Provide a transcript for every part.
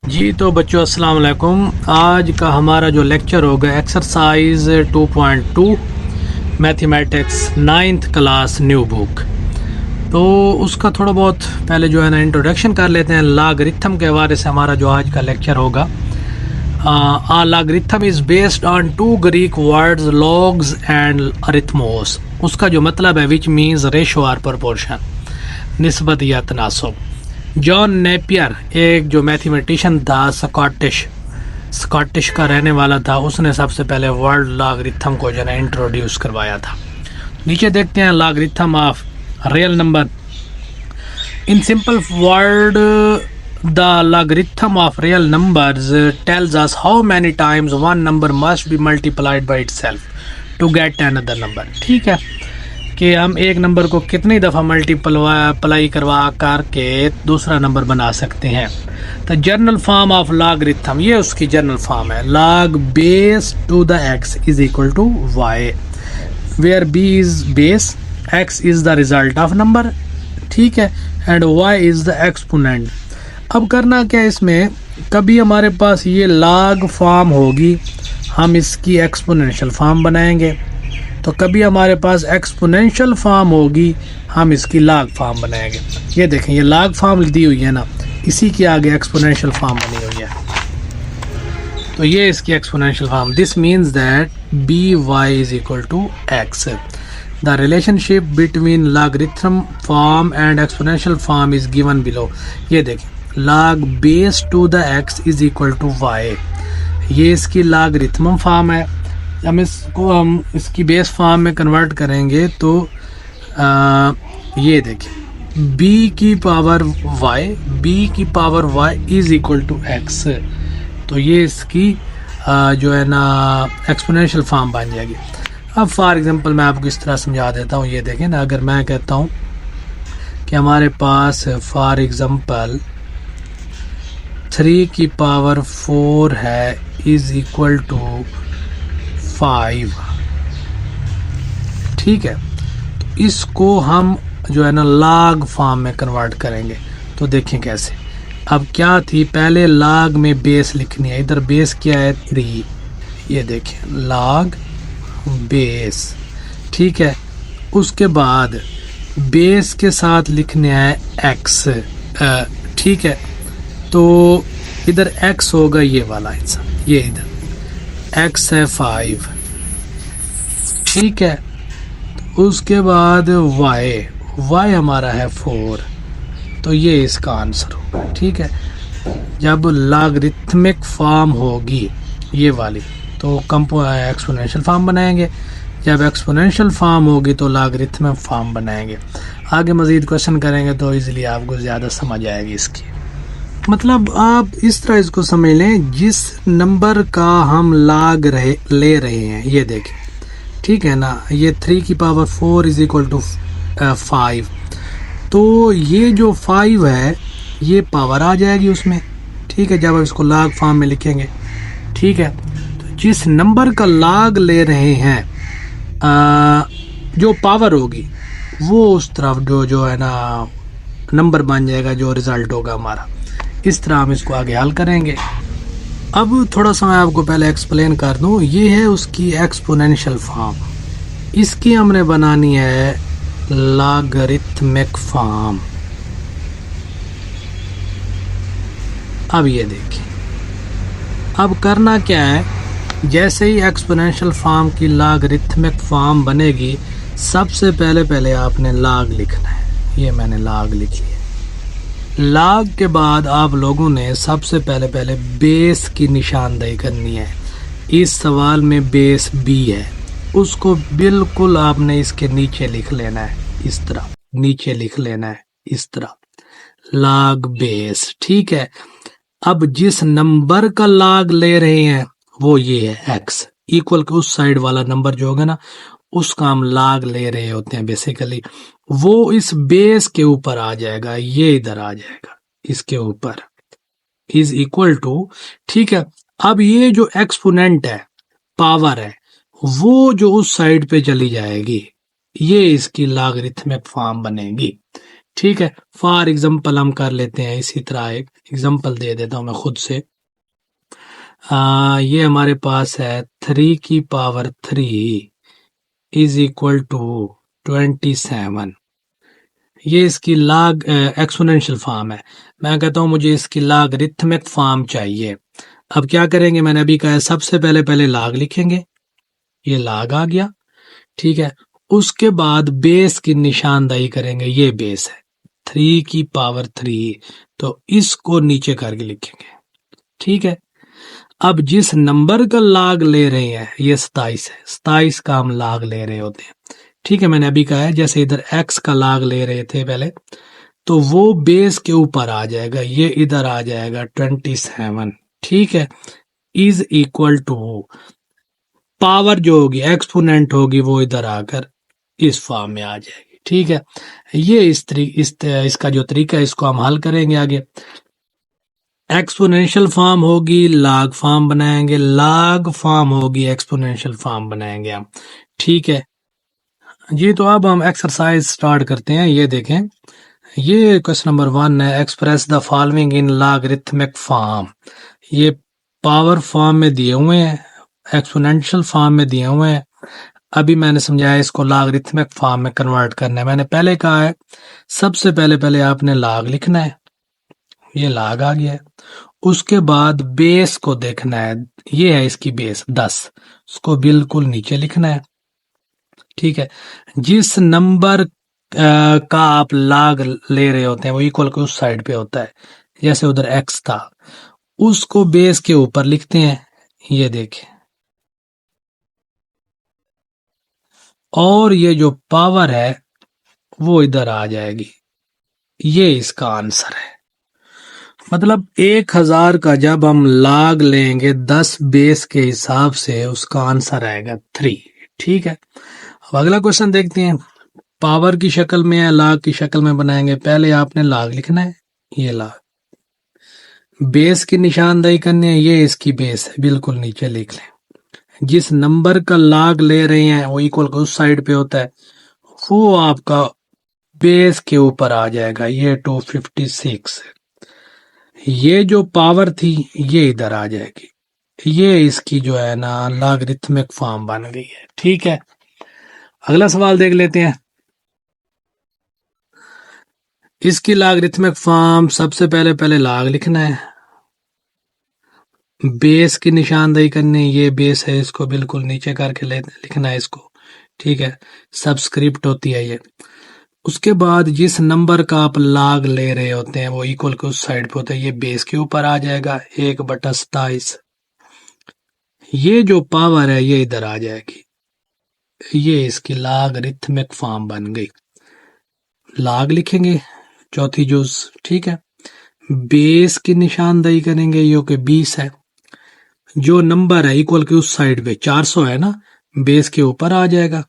जी तो बच्चों अस्सलाम वालेकुम। आज का हमारा जो लेक्चर होगा exercise 2.2 mathematics ninth class new book. तो उसका थोड़ा बहुत पहले जो है ना इंट्रोडक्शन कर लेते हैं। लॉगरिथम के हवाले से हमारा जो आज का लेक्चर होगा। Logarithm is based on two Greek words logos and arithmos. उसका जो मतलब है which means ratio or proportion, निस्बत या तनासब। जॉन नेपियर एक जो मैथमेटिशियन था, स्कॉटिश का रहने वाला था, उसने सबसे पहले वर्ल्ड लॉगरिथम को जो है इंट्रोड्यूस करवाया था। नीचे देखते हैं logarithm of real number. In simple word the logarithm of real numbers tells us how many times one number must be multiplied by itself to get another number. ठीक है कि हम एक नंबर को कितनी दफ़ा मल्टीप्लाई करवा करके दूसरा नंबर बना सकते हैं। तो जर्नल फॉर्म ऑफ लॉगरिथम, ये उसकी जर्नल फॉर्म है। Log base to the x is equal to y, where b is base, x is the result of number, ठीक है, and y is the exponent. अब करना क्या है इसमें, कभी हमारे पास ये लॉग फॉर्म होगी, हम इसकी एक्सपोनेंशियल फॉर्म बनाएंगे। तो कभी हमारे पास एक्सपोनेंशियल फॉर्म होगी, हम इसकी लॉग फॉर्म बनाएंगे। ये देखें, ये लॉग फॉर्म दी हुई है ना, इसी के आगे एक्सपोनेंशियल फॉर्म बनी हुई है। तो ये इसकी exponential form. This means that b y is equal to x. The relationship between logarithm form and exponential form is given below. ये देखें, log base to the x is equal to y, ये इसकी logarithm form है। हम इसकी base form में convert करेंगे तो ये देखिए, b की power y is equal to x। तो ये इसकी जो है ना एक्सपोनेंशियल फॉर्म बन जाएगी। अब फॉर एग्जांपल मैं आपको इस तरह समझा देता हूँ। ये देखें ना, अगर मैं कहता हूँ कि हमारे पास फॉर एग्जांपल 3 की पावर 4 है इज इक्वल टू 5, ठीक है, तो इसको हम जो है ना लॉग फॉर्म में कन्वर्ट करेंगे। तो देखें कैसे। अब क्या थी, पहले लॉग में बेस लिखनी है, इधर बेस क्या है 3, ये देखें लॉग बेस, ठीक है। उसके बाद बेस के साथ लिखने है x, ठीक है। तो इधर x होगा ये वाला हिस्सा, ये इधर x है 5, ठीक है। तो उसके बाद y हमारा है 4, तो ये इसका आंसर होगा, ठीक है। जब लॉगरिथमिक फॉर्म होगी ये वाली तो एक्सपोनेंशियल फॉर्म बनाएंगे, जब एक्सपोनेंशियल फॉर्म होगी तो लॉगरिथमिक फॉर्म बनाएंगे। आगे मज़ीद क्वेश्चन करेंगे तो इजीली आपको ज़्यादा समझ आएगी इसकी। मतलब आप इस तरह इसको समझ लें, जिस नंबर का हम लॉग ले रहे हैं, ये देखें, ठीक है ना, ये 3 की पावर 4 इज इक्वल टू 5। तो ये जो 5 है ये पावर आ जाएगी उसमें, ठीक है, जब आप इसको लॉग फॉर्म में लिखेंगे, ठीक है। तो जिस नंबर का लॉग ले रहे हैं जो पावर होगी वो उस तरफ जो है ना नंबर बन जाएगा, जो रिजल्ट होगा हमारा। इस तरह हम इसको आगे हल करेंगे। अब थोड़ा सा मैं आपको पहले एक्सप्लेन कर दूं। ये है उसकी एक्सपोनेंशियल फॉर्म, इसकी हमने बनानी है लॉगरिथमिक फॉर्म। अब ये देखिए, अब करना क्या है, जैसे ही एक्सपोनेंशियल फॉर्म की लॉगरिथमिक फॉर्म बनेगी, सबसे पहले आपने लॉग लिखना है। ये मैंने लॉग लिख लिया। लॉग के बाद आप लोगों ने सबसे पहले बेस की निशानदेही करनी है। इस सवाल में बेस b है, उसको बिल्कुल आपने इसके नीचे लिख लेना है, इस तरह नीचे लिख लेना है, इस तरह लॉग बेस, ठीक है। अब जिस नंबर का लॉग ले रहे हैं वो ये है x, इक्वल के उस साइड वाला नंबर जो होगा ना उसका हम लॉग ले रहे होते हैं बेसिकली, वो इस बेस के ऊपर आ जाएगा, ये इधर आ जाएगा इसके ऊपर, इज इक्वल टू, ठीक है। अब ये जो एक्सपोनेंट है, पावर है, वो जो उस साइड पे चली जाएगी, ये इसकी लॉगरिथमिक फॉर्म बनेगी, ठीक है, फॉर एग्जाम्पल हम कर लेते हैं, इसी तरह एक एग्जाम्पल दे देता हूं मैं खुद से। ये हमारे पास है 3 की पावर 3 इज इक्वल टू 27। ये इसकी लाग एक्सपोनेंशियल फॉर्म है। मैं कहता हूं मुझे इसकी लॉगरिथमिक फॉर्म चाहिए। अब क्या करेंगे, मैंने अभी कहा सबसे पहले पहले लॉग लिखेंगे, ये लॉग आ गया, ठीक है। उसके बाद बेस की निशानदाही करेंगे, ये बेस है 3 की पावर 3, तो इसको नीचे करके लिखेंगे, ठीक है। अब जिस नंबर का लॉग ले रहे हैं ये 27 है, 27 का हम लॉग ले रहे होते हैं, ठीक है। मैंने अभी कहा है जैसे इधर x का लॉग ले रहे थे पहले, तो वो बेस के ऊपर आ जाएगा, ये इधर आ जाएगा 27, ठीक है। इज इक्वल टू पावर जो होगी एक्सपोनेंट होगी वो इधर आकर इस फॉर्म में आ जाएगी, ठीक है। ये इसका जो तरीका है इसको हम हल करेंगे आगे। एक्सपोनेंशियल फॉर्म होगी लॉग फॉर्म बनाएंगे, लॉग फॉर्म होगी एक्सपोनेंशियल फॉर्म बनाएंगे हम, ठीक है जी। तो अब हम एक्सरसाइज स्टार्ट करते हैं। ये देखें, ये क्वेश्चन नंबर 1 है, express the following in logarithmic form. ये पावर फॉर्म में दिए हुए हैं, एक्सपोनेंशियल फॉर्म में दिए हुए हैं। अभी मैंने समझाया इसको लॉगरिथमिक फॉर्म में कन्वर्ट करना है। मैंने पहले कहा है सबसे पहले पहले आपने लॉग लिखना है, ये लॉग आ गया है। उसके बाद बेस को देखना है, ये है इसकी बेस 10, उसको बिल्कुल नीचे लिखना है, ठीक है। जिस नंबर का आप लॉग ले रहे होते हैं वो इक्वल के उस साइड पे होता है, जैसे उधर x था उसको बेस के ऊपर लिखते हैं, ये देखें। और ये जो पावर है वो इधर आ जाएगी, ये इसका आंसर है। मतलब 1000 का जब हम लॉग लेंगे 10 बेस के हिसाब से उसका आंसर आएगा 3, ठीक है। अब अगला क्वेश्चन देखते हैं, पावर की शक्ल में है, लॉग की शक्ल में बनाएंगे। पहले आपने लॉग लिखना है, ये लॉग, बेस की निशानदेही करनी है, ये इसकी बेस है, बिल्कुल नीचे लिख लें। जिस नंबर का लॉग ले रहे हैं वो इक्वल उस साइड पे होता है, वो आपका बेस के ऊपर आ जाएगा, ये 256। ये जो पावर थी ये इधर आ जाएगी, ये इसकी जो है ना लॉगरिथमिक फॉर्म बन गई है, ठीक है। अगला सवाल देख लेते हैं। इसकी लॉगरिथमिक फॉर्म सबसे पहले पहले लॉग लिखना है, बेस की निशानदेही करनी है, ये बेस है, इसको बिल्कुल नीचे करके लिखना है इसको, ठीक है। सबस्क्रिप्ट होती है ये। उसके बाद जिस नंबर का आप लॉग ले रहे होते हैं वो इक्वल के उस साइड पे होता है, ये बेस के ऊपर आ जाएगा 1/27। ये जो पावर है ये इधर आ जाएगी, ये इसकी लॉगरिथमिक फॉर्म बन गई। लॉग लिखेंगे चौथी जुज, ठीक है। बेस की निशानदेही करेंगे, यो के 20 है। जो नंबर है इक्वल के उस साइड पे 400 है ना, बेस के ऊपर आ जाएगा।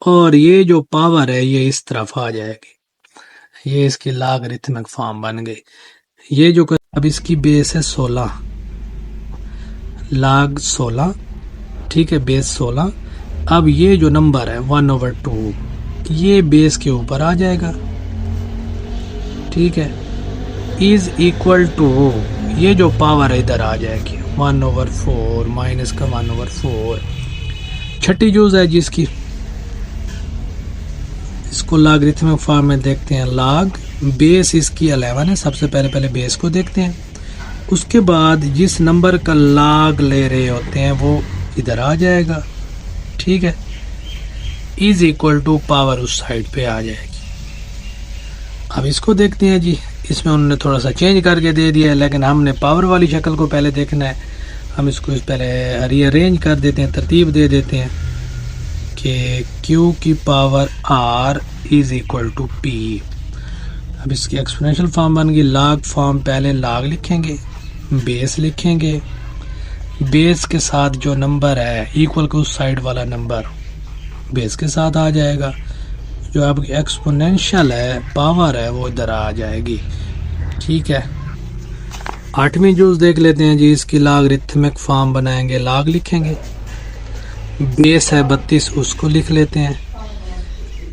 और ये जो पावर है ये इस तरफ आ जाएगी, ये इसकी लॉगरिथमिक फॉर्म बन गई। ये जो अब इसकी बेस है 16, लॉग 16, ठीक है, बेस 16। अब ये जो नंबर है 1/2 ये बेस के ऊपर आ जाएगा, ठीक है। इज इक्वल टू ये जो पावर है इधर आ जाएगी 1/4 माइनस का 1/4। छठी जूज है जिसकी, इसको लॉगरिथमिक फॉर्म में देखते हैं। लॉग बेस इसकी 11 है, सबसे पहले पहले बेस को देखते हैं। उसके बाद जिस नंबर का लॉग ले रहे होते हैं वो इधर आ जाएगा, ठीक है। इज इक्वल टू पावर उस साइड पे आ जाएगी। अब इसको देखते हैं जी, इसमें उन्होंने थोड़ा सा चेंज करके दे दिया है, लेकिन हमने पावर वाली शक्ल को पहले देखना है। हम इसको पहले रीअरेंज कर देते हैं, तरतीब दे देते हैं कि Q की power R is equal to P। अब इसकी एक्सपोनेंशियल फॉर्म बन गई। लॉग फॉर्म पहले लॉग लिखेंगे, बेस लिखेंगे, बेस के साथ जो नंबर है इक्वल के उस साइड वाला नंबर बेस के साथ आ जाएगा। जो आपकी एक्सपोनेंशियल है पावर है वो इधर आ जाएगी, ठीक है। 8वीं जूस देख लेते हैं जी, इसकी लॉगरिथमिक फॉर्म बनाएंगे। लॉग लिखेंगे, बेस है 32 उसको लिख लेते हैं,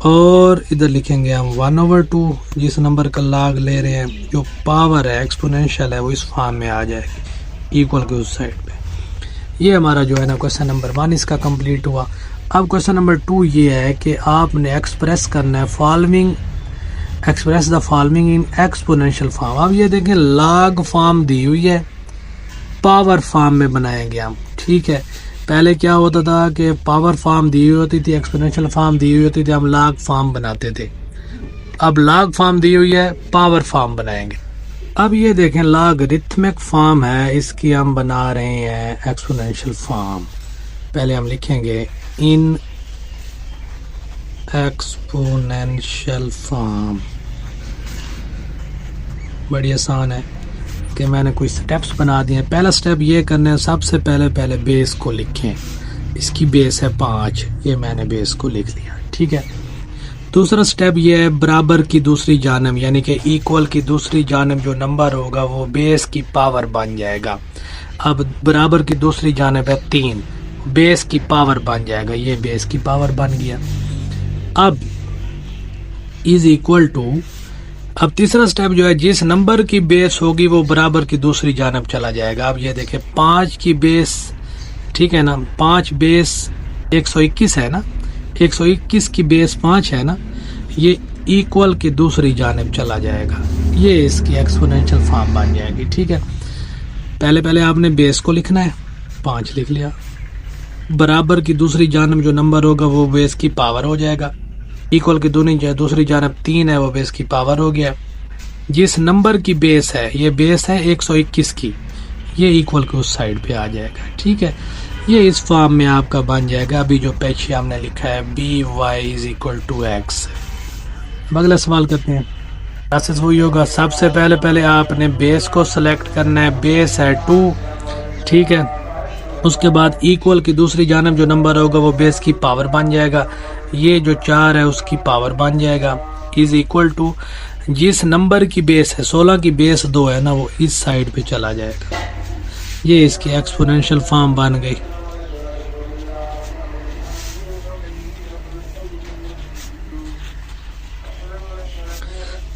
और इधर लिखेंगे हम 1/2, जिस नंबर का log ले रहे हैं, जो पावर है एक्सपोनेंशियल है वो इस फॉर्म में आ जाएगी इक्वल के उस साइड पे। ये हमारा जो है ना क्वेश्चन नंबर 1 इसका कंप्लीट हुआ। अब क्वेश्चन नंबर 2 ये है कि आपने एक्सप्रेस करना है express the following in exponential form. अब ये देखें log फॉर्म दी हुई है, पावर फॉर्म में बनाएंगे हम, ठीक है। पहले क्या होता था कि पावर फॉर्म दी हुई होती थी, एक्सपोनेंशियल फॉर्म दी हुई होती थी, हम log फॉर्म बनाते थे। अब log फॉर्म दी हुई है, पावर फॉर्म बनाएंगे। अब ये देखें लॉगरिथमिक फॉर्म है, इसकी हम बना रहे हैं एक्सपोनेंशियल फॉर्म। पहले हम लिखेंगे इन एक्सपोनेंशियल फॉर्म। बड़ी आसान है कि मैंने कुछ स्टेप्स बना दिए हैं। पहला स्टेप ये करना है, सबसे पहले बेस को लिखें। इसकी बेस है 5, ये मैंने बेस को लिख लिया, ठीक है। दूसरा स्टेप ये है बराबर की दूसरी जानब, यानी कि इक्वल की दूसरी जानब जो नंबर होगा वो बेस की पावर बन जाएगा। अब बराबर की दूसरी जानब है 3, बेस की पावर बन जाएगा, ये बेस की पावर बन गया। अब इज इक्वल टू, अब तीसरा स्टेप जो है जिस नंबर की बेस होगी वो बराबर की दूसरी जानब चला जाएगा। अब ये देखें 5 की बेस, ठीक है ना, 5 बेस 121 है ना, 121 की बेस 5 है ना, ये इक्वल की दूसरी जानब चला जाएगा, ये इसकी एक्सपोनेंशियल फॉर्म बन जाएगी, ठीक है। पहले आपने बेस को लिखना है, 5 लिख लिया, बराबर की दूसरी जानब जो नंबर होगा वो बेस की पावर हो जाएगा, इक्वल की दूसरी जानब 3 है वो बेस की पावर हो गया। जिस नंबर की बेस है, ये बेस है 121 की, ये इक्वल के उस साइड पे आ जाएगा, ठीक है। ये इस फॉर्म में आपका बन जाएगा। अभी जो पीछे हमने लिखा है by=x। अगला सवाल करते हैं। प्रोसेस वही होगा, सबसे पहले आपने बेस को सिलेक्ट करना है, बेस है 2, ठीक है। उसके बाद इक्वल की दूसरी जानब जो नंबर होगा वो बेस की पावर बन जाएगा, ये जो 4 है उसकी पावर बन जाएगा, इज इक्वल टू जिस नंबर की बेस है 16 की बेस 2 है ना, वो इस साइड पे चला जाएगा, ये इसकी एक्सपोनेंशियल फॉर्म बन गई।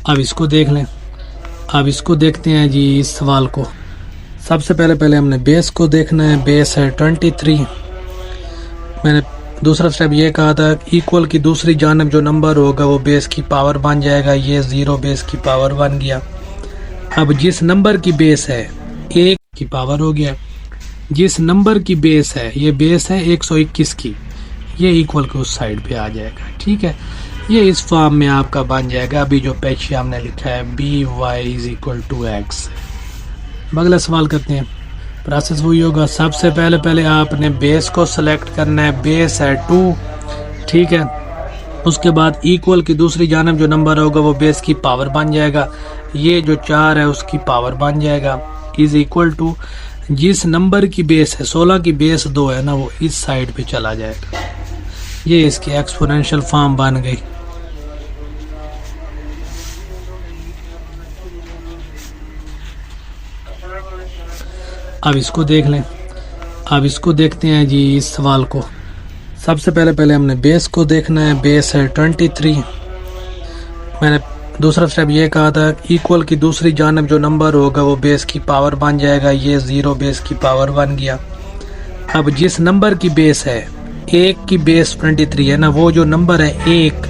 अब इसको देख लें, अब इसको देखते हैं जी इस सवाल को। सबसे पहले हमने बेस को देखना है, बेस है 23। मैंने दूसरा स्टेप ये कहा था इक्वल की दूसरी जानब जो नंबर होगा वो बेस की पावर बन जाएगा, ये 0 बेस की पावर बन गया। अब जिस नंबर की बेस है 1 की पावर हो गया, जिस नंबर की बेस है, ये बेस है 121 की, ये इक्वल के उस साइड पे आ जाएगा, ठीक है। ये इस फॉर्म में आपका बन जाएगा। अभी जो पीछे हमने लिखा है by=x। अगला सवाल करते हैं। प्रोसेस वही होगा, सबसे पहले आपने बेस को सिलेक्ट करना है, बेस है 2, ठीक है। उसके बाद इक्वल की दूसरी जानब जो नंबर होगा वो बेस की पावर बन जाएगा, ये जो 4 है उसकी पावर बन जाएगा, इज इक्वल टू जिस नंबर की बेस है 16 की बेस 2 है ना, वो इस साइड पे चला जाएगा, ये इसकी एक्सपोनेंशियल फॉर्म बन गई। अब इसको देख लें, अब इसको देखते हैं जी इस सवाल को। सबसे पहले हमने बेस को देखना है, बेस है 23। मैंने दूसरा स्टेप ये कहा था इक्वल की दूसरी जानब जो नंबर होगा वो बेस की पावर बन जाएगा, ये 0 बेस की पावर बन गया। अब जिस नंबर की बेस है 1 की बेस 23 है ना, वो जो नंबर है 1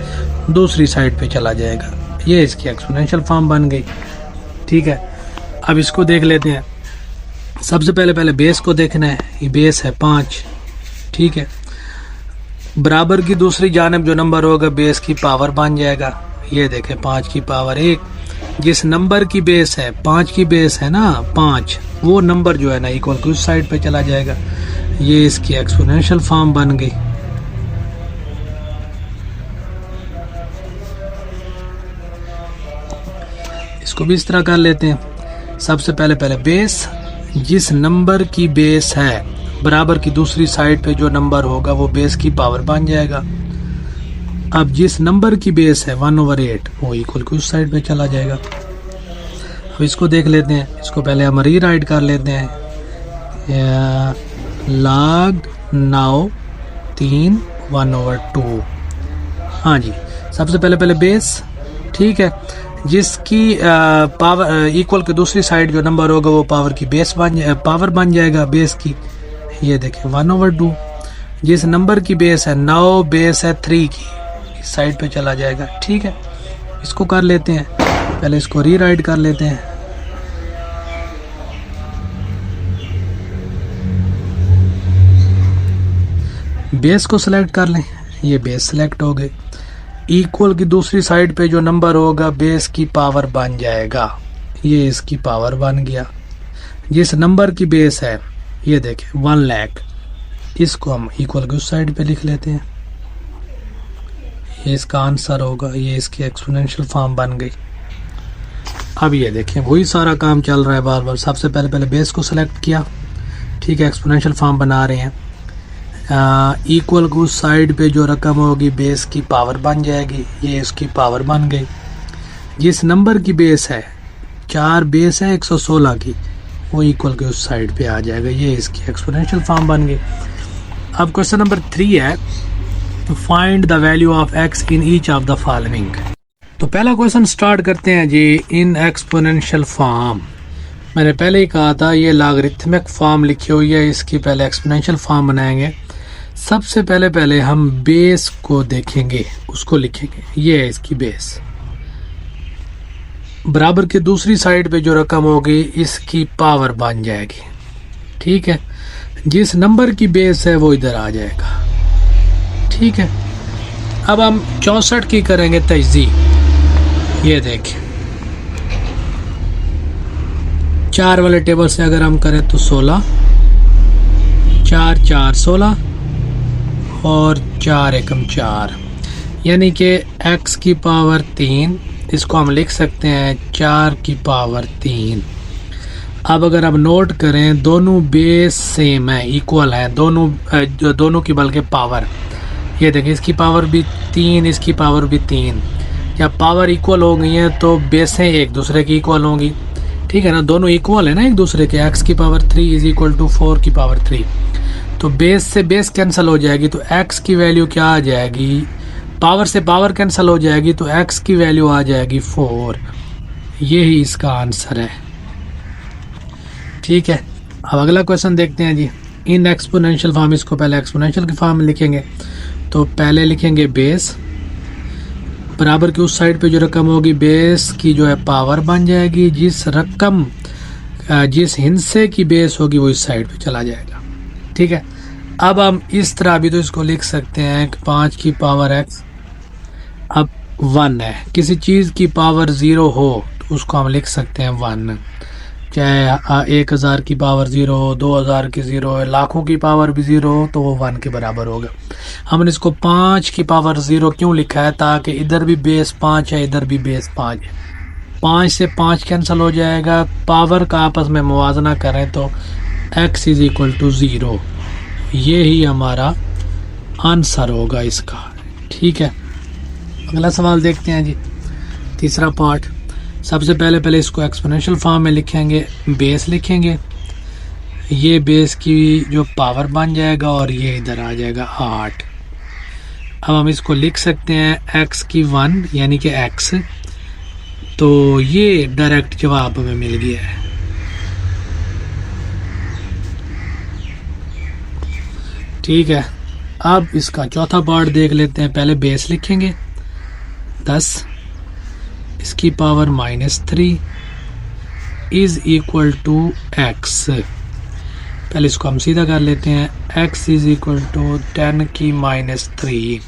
दूसरी साइड पे चला जाएगा, ये इसकी एक्सपोनेंशियल फॉर्म बन गई, ठीक है। अब इसको देख लेते हैं। सबसे पहले बेस को देखना है, ये बेस है 5, ठीक है। बराबर की दूसरी जानब जो नंबर होगा बेस की पावर बन जाएगा, ये देखें 5 की पावर 1। जिस नंबर की बेस है 5 की बेस है ना 5, वो नंबर जो है ना इक्वल की उस साइड पे चला जाएगा, ये इसकी एक्सपोनेंशियल फॉर्म बन गई। इसको भी इस तरह कर लेते हैं। सबसे पहले बेस, जिस नंबर की बेस है बराबर की दूसरी साइड पे जो नंबर होगा वो बेस की पावर बन जाएगा। अब जिस नंबर की बेस है 1/8 वो इक्वल की उस साइड पे चला जाएगा। अब इसको देख लेते हैं। इसको पहले हम रीराइट कर लेते हैं, log 9 3 1/2। हाँ जी, सबसे पहले बेस, ठीक है, जिसकी पावर इक्वल के दूसरी साइड जो नंबर होगा वो पावर की पावर बन जाएगा बेस की। ये देखें 1/2। जिस नंबर की बेस है 9, बेस है 3 की, इस साइड पे चला जाएगा। ठीक है, इसको कर लेते हैं, पहले इसको रीराइट कर लेते हैं। बेस को सिलेक्ट कर लें, ये बेस सिलेक्ट हो गए। इक्वल की दूसरी साइड पे जो नंबर होगा बेस की पावर बन जाएगा, ये इसकी पावर बन गया। जिस नंबर की बेस है ये देखें 1 लाख, इसको हम इक्वल की उस साइड पे लिख लेते हैं, ये इसका आंसर होगा। ये इसकी एक्सपोनेंशियल फॉर्म बन गई। अब ये देखें वही सारा काम चल रहा है बार बार। सबसे पहले बेस को सिलेक्ट किया, ठीक है, एक्सपोनेंशियल फॉर्म बना रहे हैं। इक्वल को उस साइड पे जो रकम होगी बेस की पावर बन जाएगी, ये इसकी पावर बन गई। जिस नंबर की बेस है 4, बेस है 116 की, वो इक्वल के उस साइड पे आ जाएगा, ये इसकी एक्सपोनेंशियल फॉर्म बन गई। अब क्वेश्चन नंबर 3 है, find the value of x in each of the following. तो पहला क्वेश्चन स्टार्ट करते हैं जी। इन एक्सपोनेंशियल फॉर्म, मैंने पहले ही कहा था ये लॉगरिथमिक फॉर्म लिखी हुई है, इसकी पहले एक्सपोनेंशियल फॉर्म बनाएंगे। सबसे पहले हम बेस को देखेंगे, उसको लिखेंगे, ये है इसकी बेस। बराबर के दूसरी साइड पे जो रकम होगी इसकी पावर बन जाएगी। ठीक है, जिस नंबर की बेस है वो इधर आ जाएगा। ठीक है, अब हम 64 की करेंगे तजदी। ये देखें 4 वाले टेबल से अगर हम करें तो 16, 4 4 16 और 4 एकम 4, यानी कि x की पावर 3, इसको हम लिख सकते हैं 4 की पावर 3। अब अगर आप नोट करें दोनों बेस सेम है, इक्वल है, दोनों की बल्कि पावर, ये देखिए इसकी पावर भी 3, इसकी पावर भी 3। जब पावर इक्वल हो गई हैं तो बेसें एक दूसरे की इक्वल होंगी। ठीक है ना, दोनों इक्वल है ना एक दूसरे के। x की पावर 3 इज इक्वल टू 4 की पावर 3, तो बेस से बेस कैंसिल हो जाएगी, तो x की वैल्यू क्या आ जाएगी, पावर से पावर कैंसिल हो जाएगी, तो x की वैल्यू आ जाएगी 4। यही इसका आंसर है। ठीक है, अब अगला क्वेश्चन देखते हैं जी। इन एक्सपोनेंशियल फॉर्म, इसको पहले एक्सपोनेंशियल की फॉर्म में लिखेंगे, तो पहले लिखेंगे बेस, बराबर की उस साइड पे जो रकम होगी बेस की जो है पावर बन जाएगी। जिस हिस्से की बेस होगी वो इस साइड पे चला जाएगा। ठीक है, अब हम इस तरह भी तो इसको लिख सकते हैं कि 5 की पावर x अब 1 है। किसी चीज़ की पावर 0 हो तो उसको हम लिख सकते हैं 1, चाहे 1000 की पावर 0 हो, 2000 की 0 हो, लाखों की पावर भी 0 हो तो वो 1 के बराबर होगा। हमने इसको 5 की पावर 0 क्यों लिखा है, ताकि इधर भी बेस 5 है, इधर भी बेस 5 है। 5 से 5 कैंसिल हो जाएगा, पावर का आपस में मुवाजना करें तो x इज इक्वल टू 0। ये ही हमारा आंसर होगा इसका। ठीक है, अगला सवाल देखते हैं जी, तीसरा पार्ट। सबसे पहले इसको एक्सपोनेंशियल फॉर्म में लिखेंगे, बेस लिखेंगे, ये बेस की जो पावर बन जाएगा और ये इधर आ जाएगा 8। अब हम इसको लिख सकते हैं x की 1 यानी कि x, तो ये डायरेक्ट जवाब हमें मिल गया है। ठीक है, अब इसका चौथा पार्ट देख लेते हैं। पहले बेस लिखेंगे 10, इसकी power -3 is equal to x। पहले इसको हम सीधा कर लेते हैं, x इज इक्वल टू 10 की -3।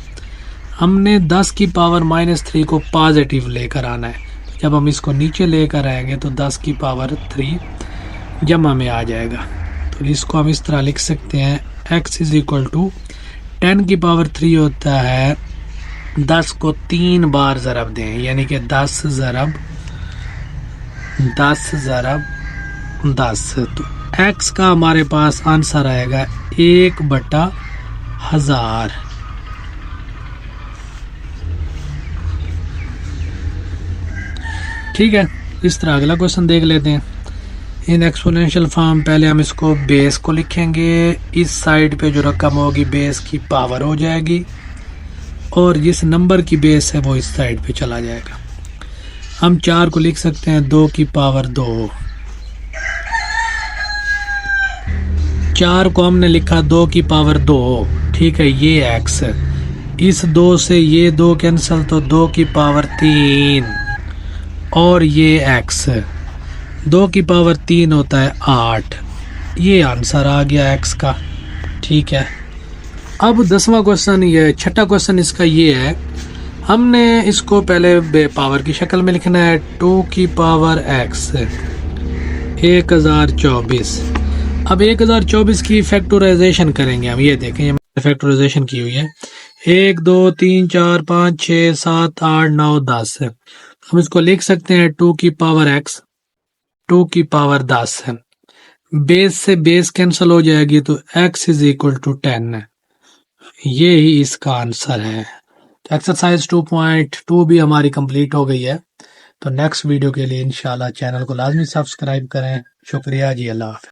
हमने 10 की पावर -3 को पॉजिटिव लेकर आना है। जब हम इसको नीचे लेकर आएंगे तो 10 की पावर 3 जमा में आ जाएगा। तो इसको हम इस तरह लिख सकते हैं, x इज इक्वल टू 10 की पावर 3 होता है 10 को 3 बार ज़रब दें, यानी कि 10 ज़रब 10। तो x का हमारे पास आंसर आएगा 1/1000। ठीक है, इस तरह अगला क्वेश्चन देख लेते हैं। इन एक्सपोनेंशियल फॉर्म, पहले हम इसको बेस को लिखेंगे, इस साइड पे जो रकम होगी बेस की पावर हो जाएगी और जिस नंबर की बेस है वो इस साइड पे चला जाएगा। हम 4 को लिख सकते हैं 2 की पावर 2। 4 को हमने लिखा 2 की पावर 2, ठीक है। ये x, इस 2 से ये 2 कैंसिल, तो 2 की पावर 3 और ये x, 2 की पावर 3 होता है 8। ये आंसर आ गया x का, ठीक है। अब 10वां क्वेश्चन, ये छठा क्वेश्चन इसका ये है, हमने इसको पहले पावर की शक्ल में लिखना है। 2 की पावर x 1024। अब 1024 की फैक्टराइजेशन करेंगे हम। ये देखें, ये फैक्टराइजेशन की हुई है। 1 2 3 4 5 6 7 8 9 10। हम इसको लिख सकते हैं 2 की पावर x 2 की पावर 10 है। बेस से बेस कैंसिल हो जाएगी तो x इज इक्वल टू 10। ये ही इसका आंसर है। तो एक्सरसाइज 2.2 भी हमारी कंप्लीट हो गई है। तो नेक्स्ट वीडियो के लिए इंशाल्लाह चैनल को लाजमी सब्सक्राइब करें। शुक्रिया जी, अल्लाह हाफ़िज़।